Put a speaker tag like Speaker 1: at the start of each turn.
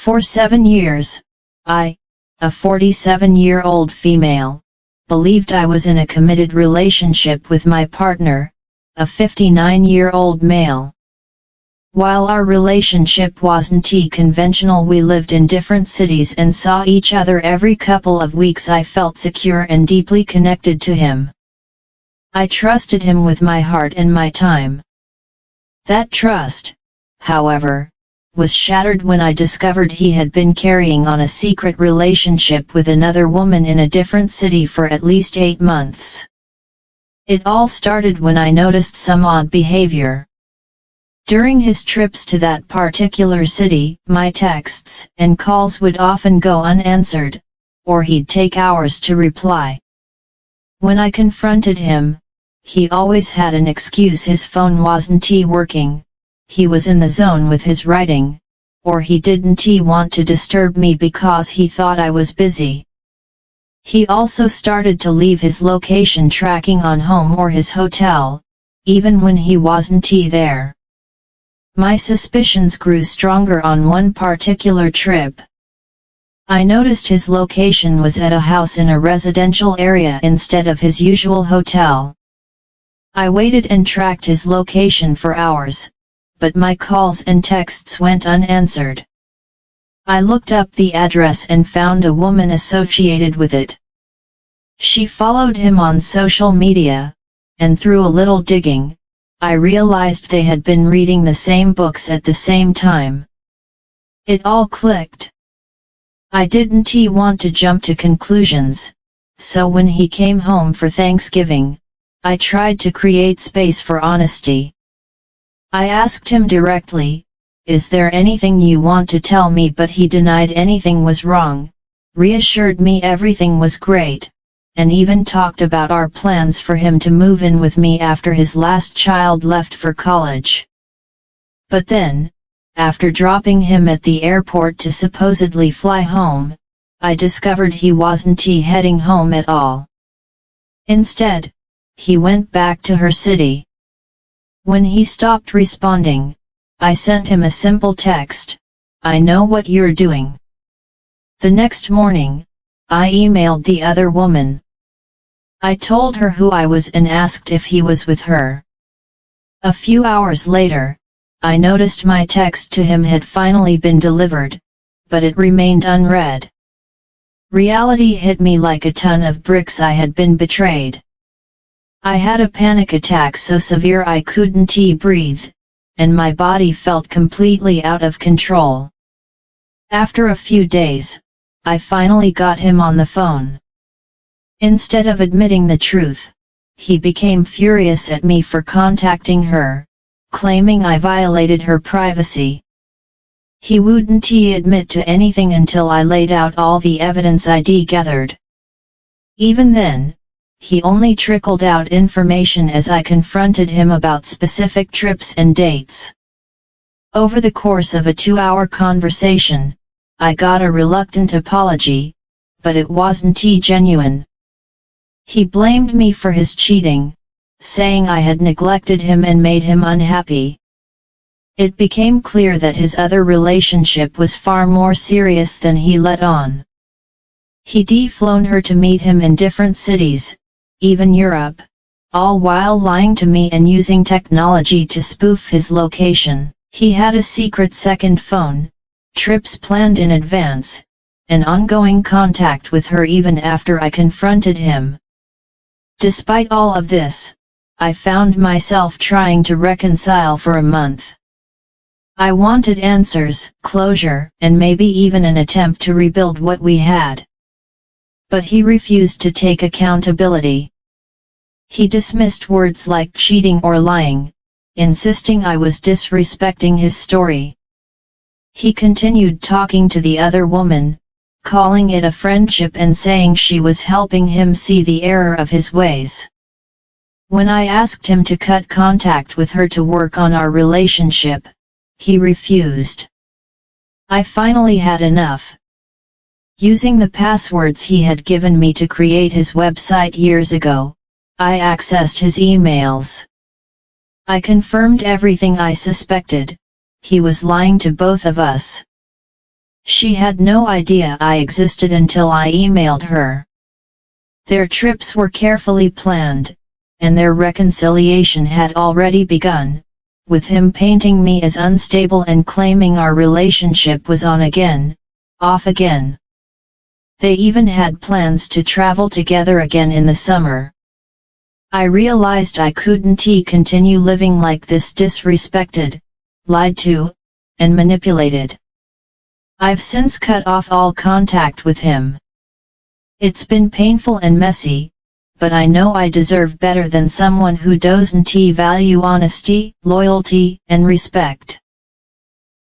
Speaker 1: For 7 years, I, a 47-year-old female, believed I was in a committed relationship with my partner, a 59-year-old male. While our relationship wasn't conventional, we lived in different cities and saw each other every couple of weeks. I felt secure and deeply connected to him. I trusted him with my heart and my time. That trust, however, was shattered when I discovered he had been carrying on a secret relationship with another woman in a different city for at least 8 months. It all started when I noticed some odd behavior. During his trips to that particular city, my texts and calls would often go unanswered, or he'd take hours to reply. When I confronted him, he always had an excuse. His phone wasn't working, he was in the zone with his writing, or he didn't want to disturb me because he thought I was busy. He also started to leave his location tracking on home or his hotel, even when he wasn't there. My suspicions grew stronger on one particular trip. I noticed his location was at a house in a residential area instead of his usual hotel. I waited and tracked his location for hours, but my calls and texts went unanswered. I looked up the address and found a woman associated with it. She followed him on social media, and through a little digging, I realized they had been reading the same books at the same time. It all clicked. I didn't want to jump to conclusions, so when he came home for Thanksgiving, I tried to create space for honesty. I asked him directly, "Is there anything you want to tell me?" But he denied anything was wrong, reassured me everything was great, and even talked about our plans for him to move in with me after his last child left for college. But then, after dropping him at the airport to supposedly fly home, I discovered he wasn't heading home at all. Instead, he went back to her city. When he stopped responding, I sent him a simple text, "I know what you're doing." The next morning, I emailed the other woman. I told her who I was and asked if he was with her. A few hours later, I noticed my text to him had finally been delivered, but it remained unread. Reality hit me like a ton of bricks. I had been betrayed. I had a panic attack so severe I couldn't breathe, and my body felt completely out of control. After a few days, I finally got him on the phone. Instead of admitting the truth, he became furious at me for contacting her, claiming I violated her privacy. He wouldn't admit to anything until I laid out all the evidence I'd gathered. Even then, he only trickled out information as I confronted him about specific trips and dates. Over the course of a 2-hour conversation, I got a reluctant apology, but it wasn't genuine. He blamed me for his cheating, saying I had neglected him and made him unhappy. It became clear that his other relationship was far more serious than he let on. He'd flown her to meet him in different cities, even Europe, all while lying to me and using technology to spoof his location. He had a secret second phone, trips planned in advance, and ongoing contact with her even after I confronted him. Despite all of this, I found myself trying to reconcile for a month. I wanted answers, closure, and maybe even an attempt to rebuild what we had. But he refused to take accountability. He dismissed words like cheating or lying, insisting I was disrespecting his story. He continued talking to the other woman, calling it a friendship and saying she was helping him see the error of his ways. When I asked him to cut contact with her to work on our relationship, he refused. I finally had enough. Using the passwords he had given me to create his website years ago, I accessed his emails. I confirmed everything I suspected: he was lying to both of us. She had no idea I existed until I emailed her. Their trips were carefully planned, and their reconciliation had already begun, with him painting me as unstable and claiming our relationship was on again, off again. They even had plans to travel together again in the summer. I realized I couldn't continue living like this, disrespected, lied to, and manipulated. I've since cut off all contact with him. It's been painful and messy, but I know I deserve better than someone who doesn't value honesty, loyalty, and respect.